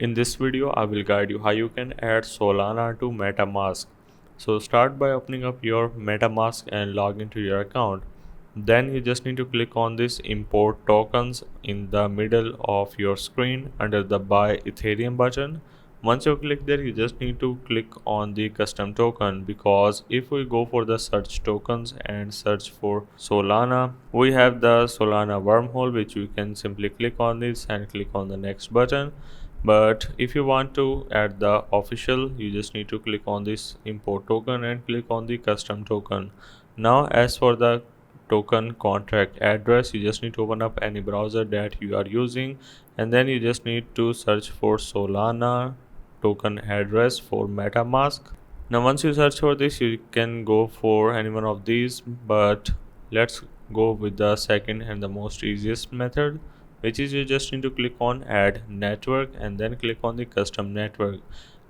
In this video, I will guide you how you can add Solana to Metamask. So start by opening up your Metamask and log into your account. Then you just need to click on this import tokens in the middle of your screen under the buy Ethereum button. Once you click there, you just need to click on the custom token, because if we go for the search tokens and search for Solana, we have the Solana wormhole, which you can simply click on this and click on the next button. But if you want to add the official, you just need to click on this import token and click on the custom token. Now as for the token contract address, you just need to open up any browser that you are using, and then you just need to search for Solana token address for MetaMask. Now once you search for this, you can go for any one of these, but let's go with the second and the most easiest method, which is you just need to click on add network and then click on the custom network.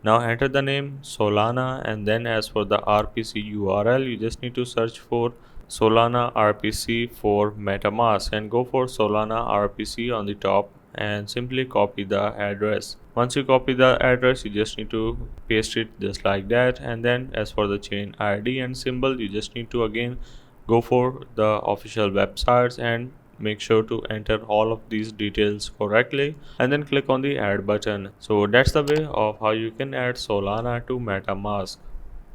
Now enter the name Solana, and then as for the RPC URL, you just need to search for Solana RPC for MetaMask and go for Solana RPC on the top and simply copy the address. Once you copy the address, you just need to paste it just like that, and then as for the chain ID and symbol, you just need to again go for the official websites and make sure to enter all of these details correctly and then click on the add button. So that's the way of how you can add Solana to MetaMask.